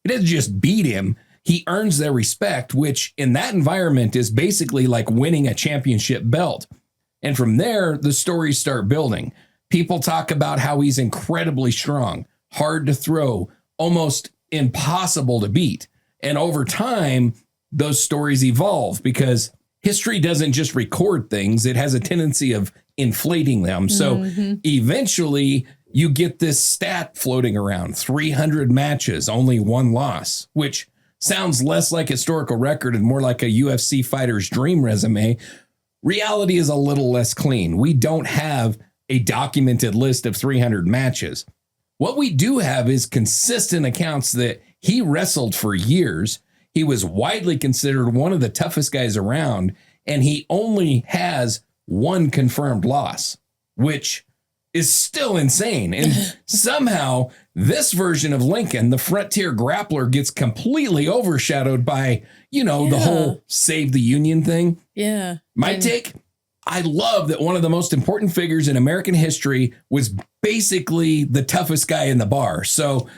He doesn't just beat him, he earns their respect, which in that environment is basically like winning a championship belt. And from there, the stories start building. People talk about how he's incredibly strong, hard to throw, almost impossible to beat. And over time, those stories evolve, because history doesn't just record things, it has a tendency of inflating them. So eventually you get this stat floating around, 300 matches, only 1 loss, which sounds less like historical record and more like a UFC fighter's dream resume. Reality is a little less clean. We don't have a documented list of 300 matches. What we do have is consistent accounts that he wrestled for years. He was widely considered one of the toughest guys around, and he only has 1 confirmed loss, which is still insane. And somehow this version of Lincoln, the frontier grappler, gets completely overshadowed by, the whole save the Union thing. Yeah. My take, I love that one of the most important figures in American history was basically the toughest guy in the bar. So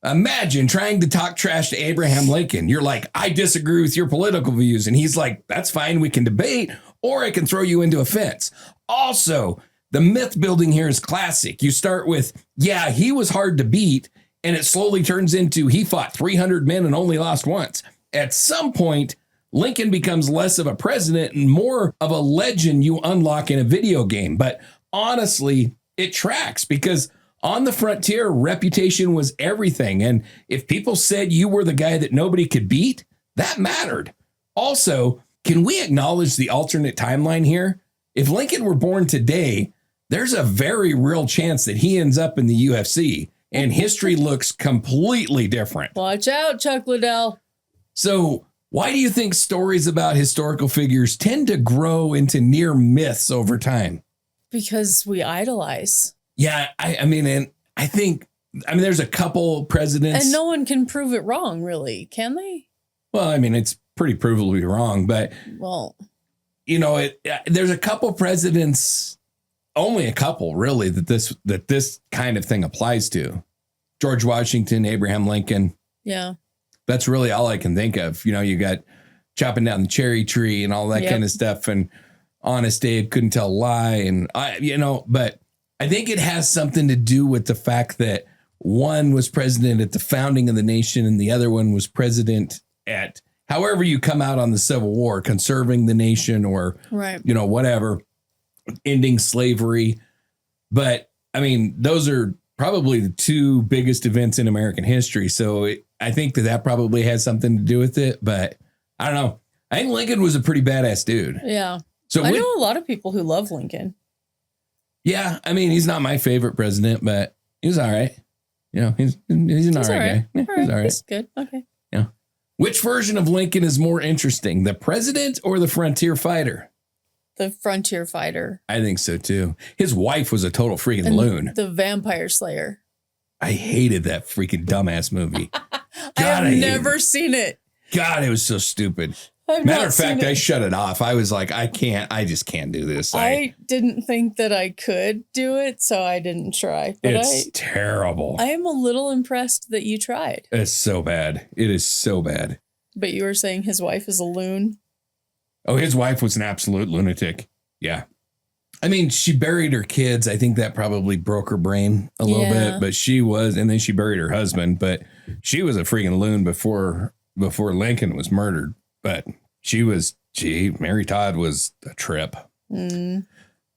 imagine trying to talk trash to Abraham Lincoln. You're like, I disagree with your political views. And he's like, that's fine. We can debate, or I can throw you into a fence. Also, the myth building here is classic. You start with, yeah, he was hard to beat. And it slowly turns into he fought 300 men and only lost once. At some point, Lincoln becomes less of a president and more of a legend you unlock in a video game. But honestly, it tracks, because on the frontier, reputation was everything. And if people said you were the guy that nobody could beat, that mattered. Also, can we acknowledge the alternate timeline here? If Lincoln were born today, there's a very real chance that he ends up in the UFC, and history looks completely different. Watch out, Chuck Liddell. So why do you think stories about historical figures tend to grow into near myths over time? Because we idolize. Yeah, I mean, and I think I mean, there's a couple presidents. And no one can prove it wrong, really, can they? Well, I mean, it's pretty provably wrong, but well, there's a couple presidents, only a couple really, that this kind of thing applies to. George Washington, Abraham Lincoln. Yeah. That's really all I can think of. You got chopping down the cherry tree and all that kind of stuff. And Honest Abe couldn't tell a lie. And but I think it has something to do with the fact that one was president at the founding of the nation and the other one was president at however you come out on the Civil War, conserving the nation or, whatever, ending slavery. But I mean, those are probably the two biggest events in American history. So I think that probably has something to do with it. But I don't know. I think Lincoln was a pretty badass dude. Yeah. So I know a lot of people who love Lincoln. Yeah. I mean, he's not my favorite president, but he was all right. He's an all right guy. Yeah, he's all right. He's good. Okay. Yeah. Which version of Lincoln is more interesting, the president or the frontier fighter? The frontier fighter. I think so, too. His wife was a total freaking loon. The vampire slayer. I hated that freaking dumbass movie. God, I have never seen it. God, it was so stupid. Matter of fact, I shut it off. I was like, I just can't do this. I didn't think that I could do it, so I didn't try. But it's terrible. I am a little impressed that you tried. It's so bad. It is so bad. But you were saying his wife is a loon? Oh, his wife was an absolute lunatic. Yeah. I mean, she buried her kids. I think that probably broke her brain a little bit, but and then she buried her husband, but she was a freaking loon before Lincoln was murdered. But Mary Todd was a trip. Mm.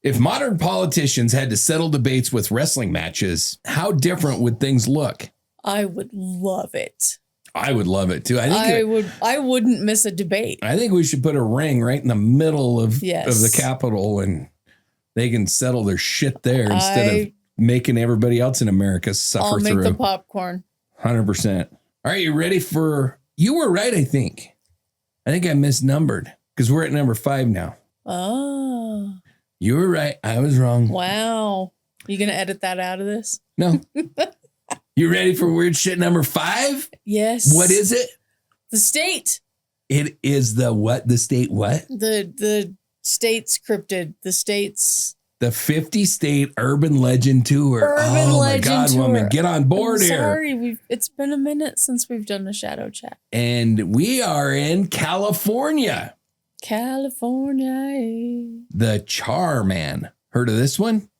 If modern politicians had to settle debates with wrestling matches, how different would things look? I would love it. I would love it too. I wouldn't miss a debate. I think we should put a ring right in the middle of the Capitol and they can settle their shit there instead of making everybody else in America suffer through. I'll make the popcorn. 100%. All right, you ready you were right, I think. I think I misnumbered because we're at number 5 now. Oh. You were right. I was wrong. Wow. You going to edit that out of this? No. You ready for weird shit number 5? Yes. What is it? The state. It is the what? The state what? The state's cryptid. The state's. The 50-state urban legend tour. My God, tour. Woman, get on board here. Sorry, it's been a minute since we've done a shadow chat. And we are in California. California. The Char Man. Heard of this one?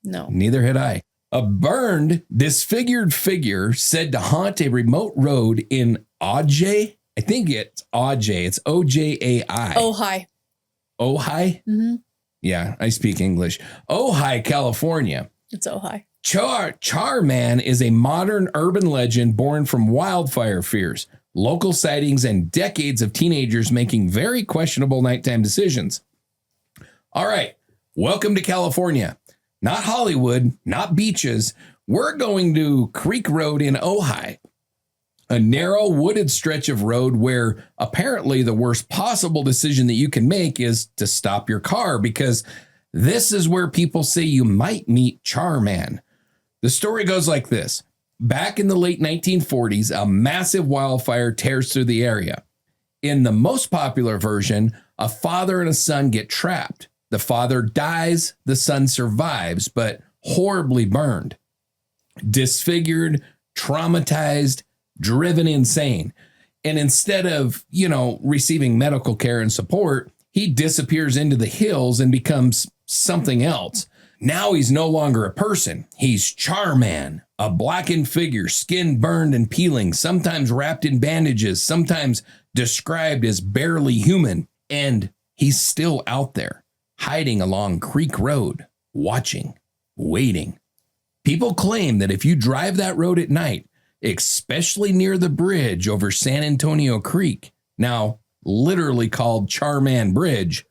No. Neither had I. A burned, disfigured figure said to haunt a remote road in Ojai. I think it's Ojai. It's Ojai. Ojai. Ojai? Mm-hmm. Yeah, I speak English. Ojai, California. It's Ojai. Char Man is a modern urban legend born from wildfire fears, local sightings, and decades of teenagers making very questionable nighttime decisions. All right, welcome to California. Not Hollywood, not beaches. We're going to Creek Road in Ojai, a narrow wooded stretch of road where apparently the worst possible decision that you can make is to stop your car because this is where people say you might meet Charman. The story goes like this. Back in the late 1940s, a massive wildfire tears through the area. In the most popular version, a father and a son get trapped. The father dies, the son survives, but horribly burned, disfigured, traumatized, driven insane. And instead of, receiving medical care and support, he disappears into the hills and becomes something else. Now he's no longer a person. He's Charman, a blackened figure, skin burned and peeling, sometimes wrapped in bandages, sometimes described as barely human. And he's still out there, hiding along Creek Road, watching, waiting. People claim that if you drive that road at night, especially near the bridge over San Antonio Creek, now literally called Charman Bridge,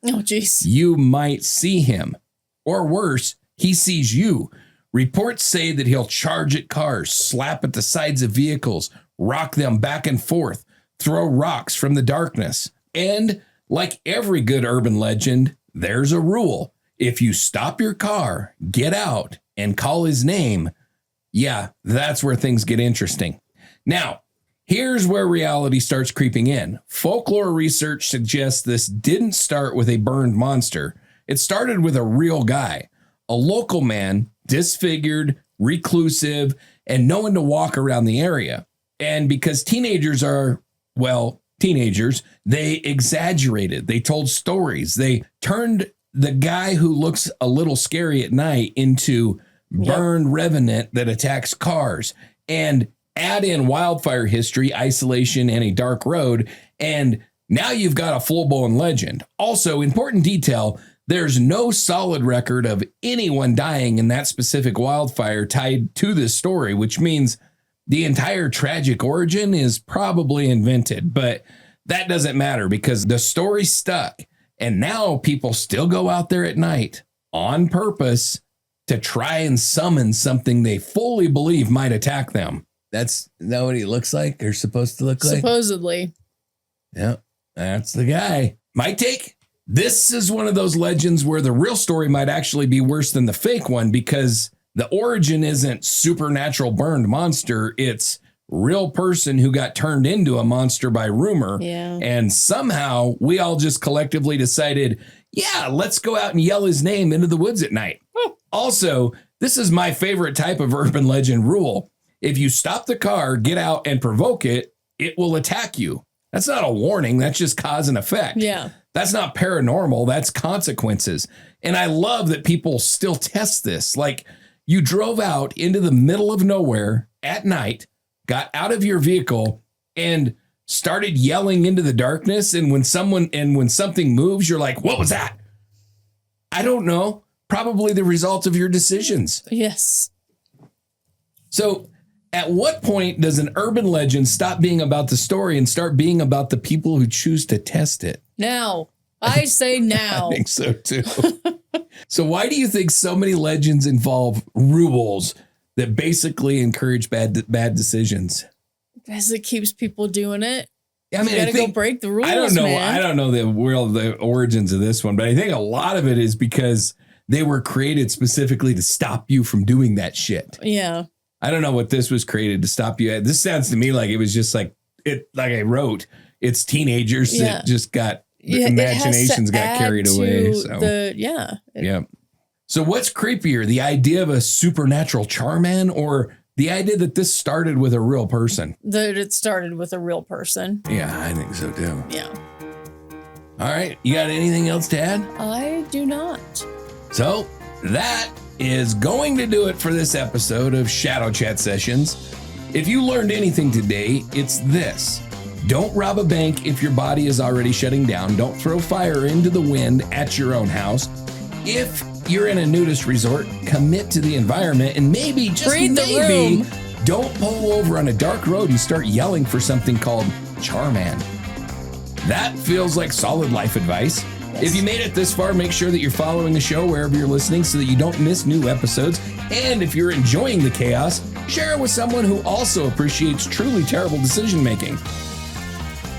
you might see him. Or worse, he sees you. Reports say that he'll charge at cars, slap at the sides of vehicles, rock them back and forth, throw rocks from the darkness. And like every good urban legend, there's a rule. If you stop your car, get out, and call his name, Yeah, that's where things get interesting. Now, here's where reality starts creeping in. Folklore research suggests this didn't start with a burned monster. It started with a real guy, a local man, disfigured, reclusive, and no one to walk around the area. And because teenagers are, well, teenagers, they exaggerated. They told stories. They turned the guy who looks a little scary at night into burned revenant that attacks cars, and add in wildfire history, isolation, and a dark road. And now you've got a full-blown legend. Also, important detail, there's no solid record of anyone dying in that specific wildfire tied to this story, which means the entire tragic origin is probably invented. But that doesn't matter because the story stuck. And now people still go out there at night on purpose to try and summon something they fully believe might attack them. Is that what he looks like or supposed to look like? Supposedly. Yeah, that's the guy. My take, this is one of those legends where the real story might actually be worse than the fake one because the origin isn't supernatural burned monster. It's real person who got turned into a monster by rumor. Yeah. And somehow we all just collectively decided, yeah, let's go out and yell his name into the woods at night. Also, this is my favorite type of urban legend rule. If you stop the car, get out and provoke it, it will attack you. That's not a warning. That's just cause and effect. Yeah. That's not paranormal. That's consequences. And I love that people still test this. Like you drove out into the middle of nowhere at night, got out of your vehicle and started yelling into the darkness. And when something moves, you're like, what was that? I don't know. Probably the result of your decisions. Yes. So at what point does an urban legend stop being about the story and start being about the people who choose to test it? Now. I say now. I think so too. So why do you think so many legends involve rules that basically encourage bad decisions? Because it keeps people doing it. I mean, you gotta go break the rules. I don't know. Man. I don't know the origins of this one, but I think a lot of it is because they were created specifically to stop you from doing that shit. Yeah. I don't know what this was created to stop you. This sounds to me like it was just like I wrote. It's teenagers that just got imaginations got carried away. So yeah. So what's creepier, the idea of a supernatural charman or the idea that this started with a real person? That it started with a real person. Yeah, I think so too. Yeah. All right. You got anything else to add? I do not. So that is going to do it for this episode of Shadow Chat Sessions. If you learned anything today, it's this. Don't rob a bank if your body is already shutting down. Don't throw fire into the wind at your own house. If you're in a nudist resort, commit to the environment and maybe, just Read maybe, don't pull over on a dark road and start yelling for something called Charman. That feels like solid life advice. Yes. If you made it this far, make sure that you're following the show wherever you're listening so that you don't miss new episodes. And if you're enjoying the chaos, share it with someone who also appreciates truly terrible decision making.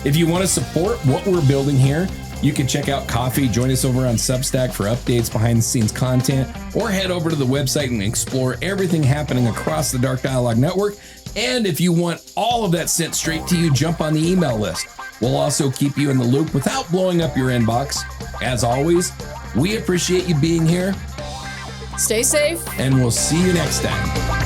If you want to support what we're building here, you can check out Coffee, join us over on Substack for updates, behind the scenes content, or head over to the website and explore everything happening across the Dark Dialogue network. And if you want all of that sent straight to you, jump on the email list. We'll also keep you in the loop without blowing up your inbox. As always, we appreciate you being here. Stay safe. And we'll see you next time.